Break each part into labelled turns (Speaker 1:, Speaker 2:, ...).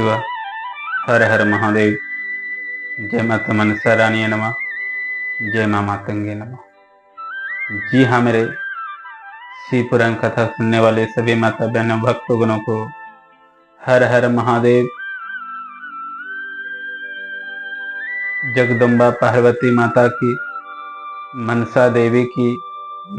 Speaker 1: शिवाय। हर हर महादेव। जय माता मनसा रानी नमः। जय माँ मातंगे नमः। जी हाँ, मेरे शिव पुराण कथा सुनने वाले सभी माता बहनों भक्तगणों को हर हर महादेव। जगदम्बा पार्वती माता की, मनसा देवी की,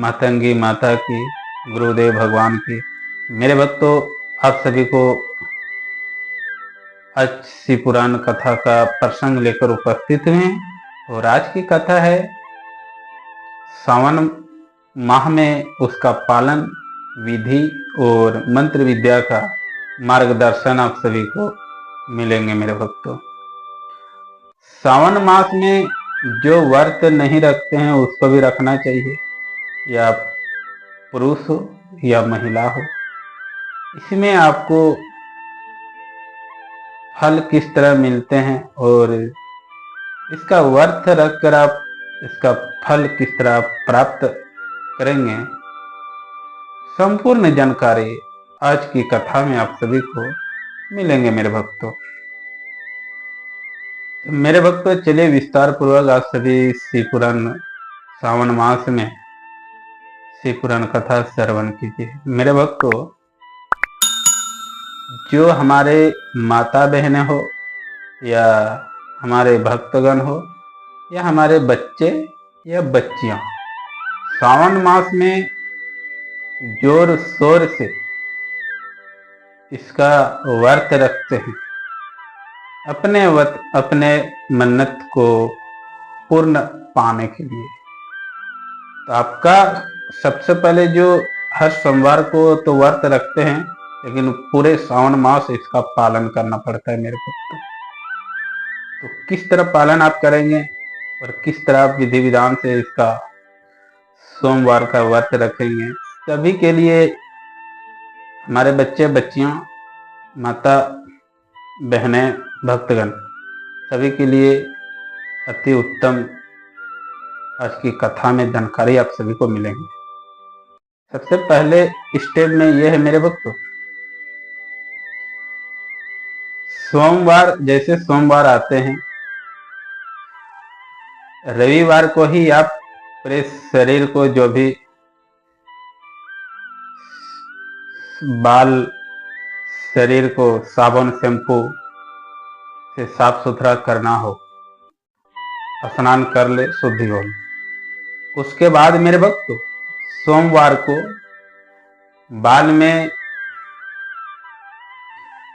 Speaker 1: मातंगी माता की, गुरुदेव भगवान की। मेरे भक्तों, आप सभी को आज शिव पुराण कथा का प्रसंग लेकर उपस्थित हुए हैं। और आज की कथा है सावन माह में उसका पालन विधि और मंत्र विद्या का मार्गदर्शन आप सभी को मिलेंगे। मेरे भक्तों, सावन मास में जो व्रत नहीं रखते हैं उसको भी रखना चाहिए, या पुरुष हो या महिला हो। इसमें आपको फल किस तरह मिलते हैं और इसका व्रत रखकर आप इसका फल किस तरह प्राप्त करेंगे, संपूर्ण जानकारी आज की कथा में आप सभी को मिलेंगे। मेरे भक्तों, तो मेरे भक्तों, चलिए विस्तार पूर्वक आप सभी शिव पुराण सावन मास में शिव पुराण कथा श्रवण कीजिए। मेरे भक्तों, जो हमारे माता बहनें हो या हमारे भक्तगण हो या हमारे बच्चे या बच्चियां, सावन मास में जोर शोर से इसका व्रत रखते हैं अपने मन्नत को पूर्ण पाने के लिए। तो आपका सबसे पहले जो हर सोमवार को तो व्रत रखते हैं, लेकिन पूरे सावन मास इसका पालन करना पड़ता है। मेरे भक्तों, तो किस तरह पालन आप करेंगे और किस तरह आप विधि विधान से इसका सोमवार का व्रत रखेंगे, सभी के लिए, हमारे बच्चे बच्चियां, माता बहनें, भक्तगण, सभी के लिए अति उत्तम आज की कथा में जानकारी आप सभी को मिलेंगे। सबसे पहले स्टेप में यह है मेरे भक्तों, सोमवार, जैसे सोमवार आते हैं, रविवार को ही आप पूरे शरीर को जो भी बाल, शरीर को साबुन शैम्पू से साफ सुथरा करना हो, स्नान कर ले, शुद्धि हो ले। उसके बाद मेरे भक्तों, सोमवार को बाल में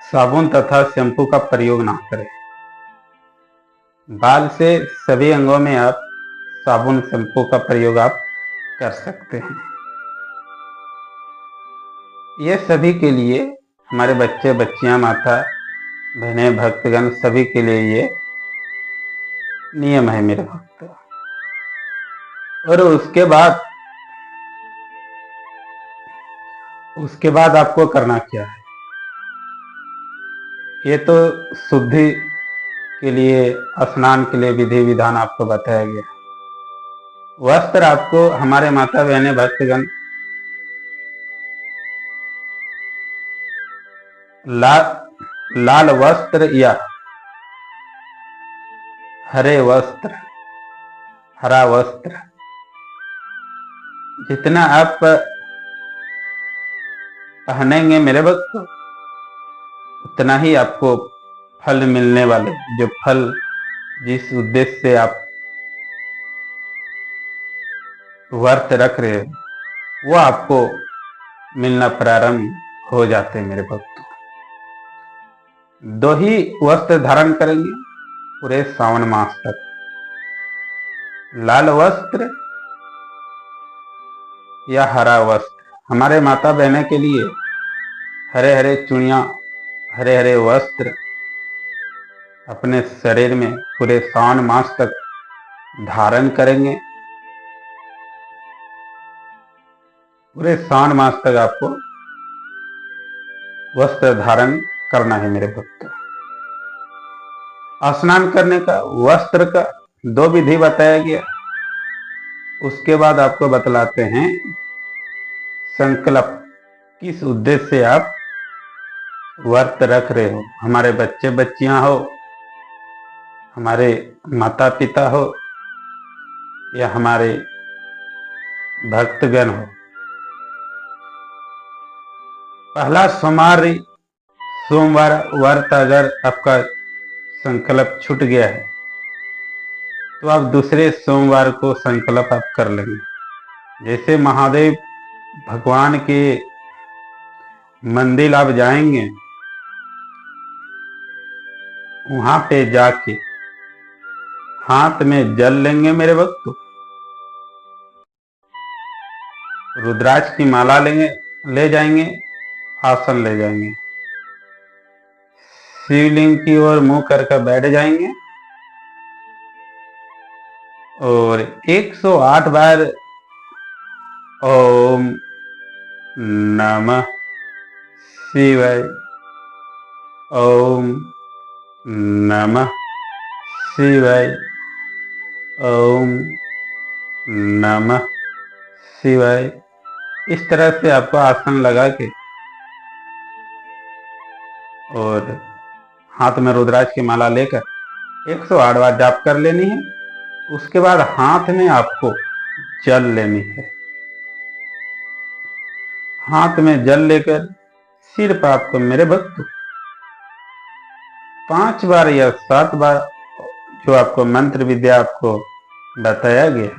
Speaker 1: साबुन तथा शैम्पू का प्रयोग ना करें। बाल से सभी अंगों में आप साबुन शैम्पू का प्रयोग आप कर सकते हैं। ये सभी के लिए, हमारे बच्चे बच्चियां, माता बहनें, भक्तगण, सभी के लिए ये नियम है मेरे भक्तों। और उसके बाद आपको करना क्या है, ये तो शुद्धि के लिए, स्नान के लिए विधि विधान आपको बताया गया। वस्त्र आपको, हमारे माता बहनें, भक्तगण, लाल वस्त्र या हरे वस्त्र, हरा वस्त्र, जितना आप पहनेंगे मेरे भक्तों, उतना ही आपको फल मिलने वाले, जो फल जिस उद्देश्य से आप व्रत रख रहे हैं, वो आपको मिलना प्रारंभ हो जाते हैं। मेरे भक्तों, 2 ही वस्त्र धारण करेंगे पूरे सावन मास तक, लाल वस्त्र या हरा वस्त्र। हमारे माता बहने के लिए हरे हरे चूड़ियां, हरे हरे वस्त्र अपने शरीर में पूरे सावन मास तक धारण करेंगे। पूरे सावन मास तक आपको वस्त्र धारण करना है मेरे भक्तों। स्नान करने का, वस्त्र का 2 विधि बताया गया। उसके बाद आपको बतलाते हैं संकल्प, किस उद्देश्य से आप व्रत रख रहे हो, हमारे बच्चे बच्चियां हो, हमारे माता पिता हो या हमारे भक्तगण हो, पहला सोमवार व्रत अगर आपका संकल्प छूट गया है तो आप दूसरे सोमवार को संकल्प आप कर लेंगे। जैसे महादेव भगवान के मंदिर आप जाएंगे, वहां पे जाके हाथ में जल लेंगे मेरे भक्त, रुद्राक्ष की माला लेंगे, ले जाएंगे, आसन ले जाएंगे, शिवलिंग की ओर मुंह करके बैठ जाएंगे और 108 बार ओम नमः शिवाय, ओम नमः शिवाय, ओम नमः शिवाय, इस तरह से आपको आसन लगा के और हाथ में रुद्राक्ष की माला लेकर 108 बार जाप कर लेनी है। उसके बाद हाथ में आपको जल लेनी है। हाथ में जल लेकर सिर पर आपको मेरे भक्त 5 बार या 7 बार जो आपको मंत्र विद्या आपको बताया गया,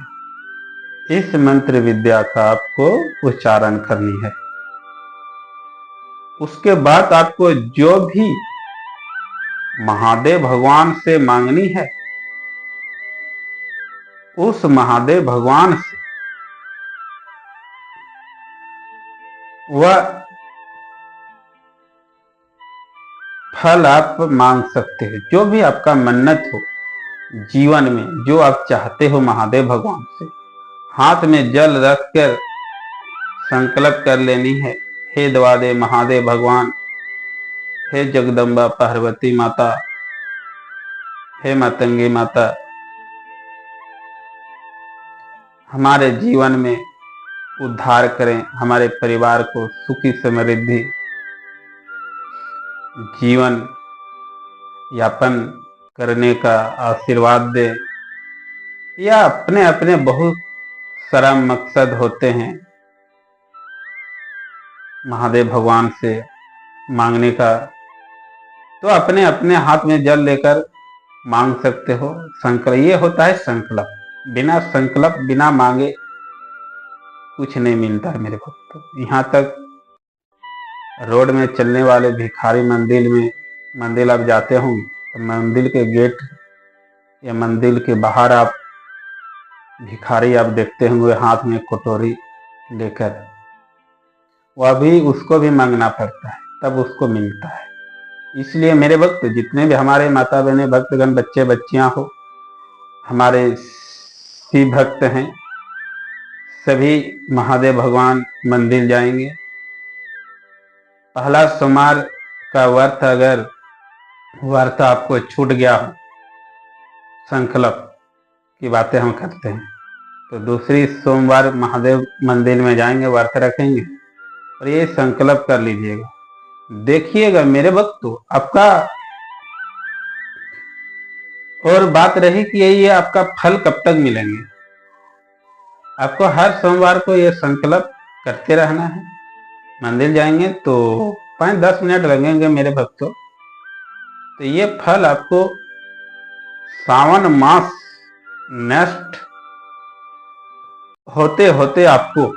Speaker 1: इस मंत्र विद्या का आपको उच्चारण करनी है। उसके बाद आपको जो भी महादेव भगवान से मांगनी है, उस महादेव भगवान से वह फल आप मांग सकते हैं। जो भी आपका मन्नत हो जीवन में, जो आप चाहते हो महादेव भगवान से, हाथ में जल रखकर संकल्प कर लेनी है। हे देवादेव महादेव भगवान, हे जगदम्बा पार्वती माता, हे मातंगी माता, हमारे जीवन में उद्धार करें, हमारे परिवार को सुखी समृद्धि जीवन यापन करने का आशीर्वाद दे। या अपने अपने बहुत सारा मकसद होते हैं महादेव भगवान से मांगने का, तो अपने अपने हाथ में जल लेकर मांग सकते हो। संकल्प ये होता है संकल्प, बिना संकल्प बिना मांगे कुछ नहीं मिलता है मेरे भक्तों। यहाँ तक रोड में चलने वाले भिखारी मंदिर आप जाते होंगे तो मंदिर के गेट या मंदिर के बाहर आप भिखारी आप देखते होंगे हाथ में कटोरी लेकर, वह भी उसको भी मांगना पड़ता है तब उसको मिलता है। इसलिए मेरे भक्त जितने भी हमारे माता बहने भक्तगण बच्चे बच्चियां हो, हमारे शिव भक्त हैं, सभी महादेव भगवान मंदिर जाएंगे। पहला सोमवार का व्रत आपको छूट गया हो, संकल्प की बातें हम करते हैं, तो दूसरी सोमवार महादेव मंदिर में जाएंगे, व्रत रखेंगे और ये संकल्प कर लीजिएगा। देखिएगा मेरे भक्तों, आपका और बात रही कि ये आपका फल कब तक मिलेंगे। आपको हर सोमवार को ये संकल्प करते रहना है। मंदिर जाएंगे तो 5-10 मिनट लगेंगे मेरे भक्तों, तो ये फल आपको सावन मास नेक्स्ट होते होते आपको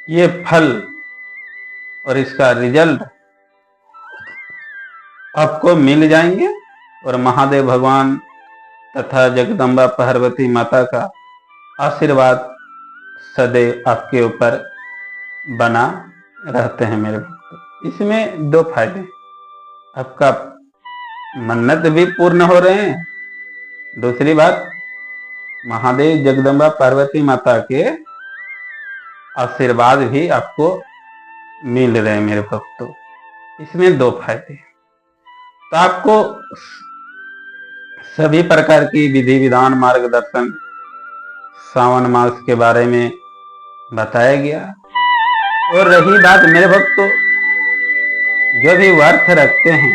Speaker 1: ये फल और इसका रिजल्ट आपको मिल जाएंगे और महादेव भगवान तथा जगदम्बा पार्वती माता का आशीर्वाद सदैव आपके ऊपर बना रहते हैं मेरे भक्त। इसमें 2 फायदे, आपका मन्नत भी पूर्ण हो रहे हैं, दूसरी बात महादेव जगदम्बा पार्वती माता के आशीर्वाद भी आपको मिल रहे हैं मेरे भक्तों। इसमें 2 फायदे। तो आपको सभी प्रकार की विधि विधान मार्गदर्शन सावन मास के बारे में बताया गया। और रही बात मेरे भक्तों जो भी व्रत रखते हैं,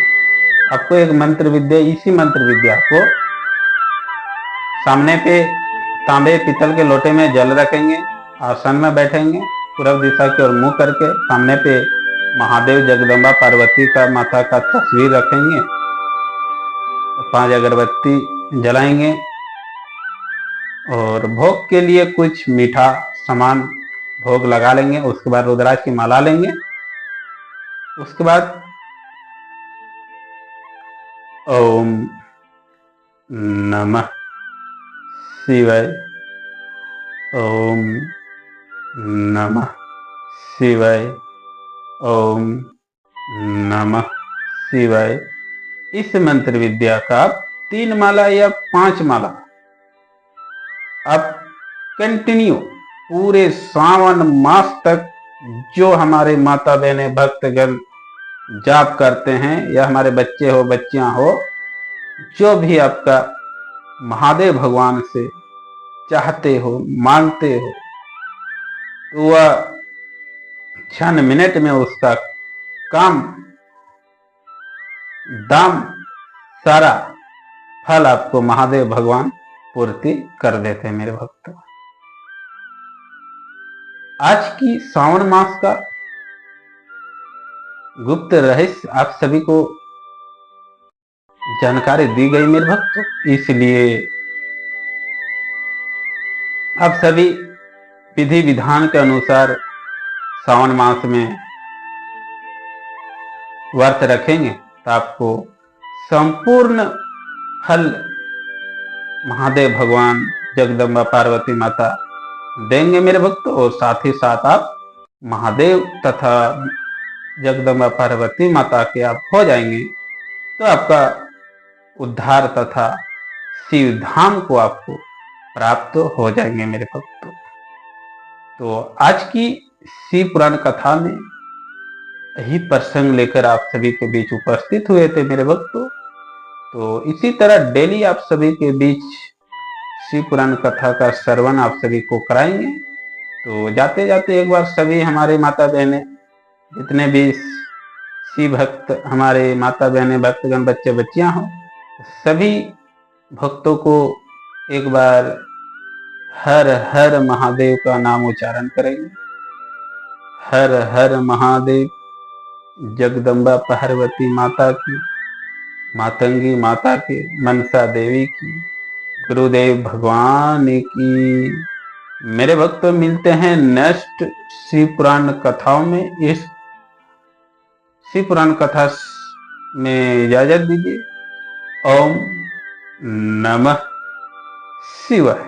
Speaker 1: आपको एक मंत्र विद्या, इसी मंत्र विद्या को सामने पे तांबे पीतल के लोटे में जल रखेंगे, आसन में बैठेंगे, पूर्व दिशा की ओर मुंह करके, सामने पे महादेव जगदम्बा पार्वती का माता का तस्वीर रखेंगे, 5 अगरबत्ती जलाएंगे और भोग के लिए कुछ मीठा सामान भोग लगा लेंगे। उसके बाद रुद्राक्ष की माला लेंगे। उसके बाद ओम नमः शिवाय, ओम नमः शिवाय, ओम नमः शिवाय। इस मंत्र विद्या का आप 3 माला या 5 माला आप कंटिन्यू पूरे सावन मास तक, जो हमारे माता बहनें भक्तगण जाप करते हैं, या हमारे बच्चे हो बच्चियां हो, जो भी आपका महादेव भगवान से चाहते हो मांगते हो, तो वह क्षण मिनट में उसका काम दाम सारा फल आपको महादेव भगवान पूर्ति कर देते हैं मेरे भक्तों। आज की श्रावण मास का गुप्त रहस्य आप सभी को जानकारी दी गई मेरे भक्तों, इसलिए आप सभी विधि विधान के अनुसार श्रावण मास में व्रत रखेंगे तो आपको संपूर्ण फल महादेव भगवान जगदम्बा पार्वती माता देंगे मेरे भक्तों। और साथ ही साथ आप महादेव तथा जगदम्बा पार्वती माता के आप हो जाएंगे तो आपका उद्धार तथा शिव धाम को आपको प्राप्त हो जाएंगे मेरे भक्तों। तो आज की शिव पुराण कथा में यही प्रसंग लेकर आप सभी के बीच उपस्थित हुए थे मेरे भक्तों। तो इसी तरह डेली आप सभी के बीच शिव पुराण कथा का श्रवण आप सभी को कराएंगे। तो जाते जाते एक बार सभी हमारे माता बहनें, जितने भी शिव भक्त हमारे माता बहनें भक्तगण बच्चे बच्चियां हो, सभी भक्तों को एक बार हर हर महादेव का नाम उच्चारण करेंगे। हर हर महादेव, जगदम्बा पार्वती माता की, मातंगी माता की, मनसा देवी की, गुरुदेव भगवान की। मेरे भक्तों मिलते हैं नेक्स्ट शिव पुराण कथाओं में। इस शिव पुराण कथा में इजाजत दीजिए। ओम नमः शिवाय।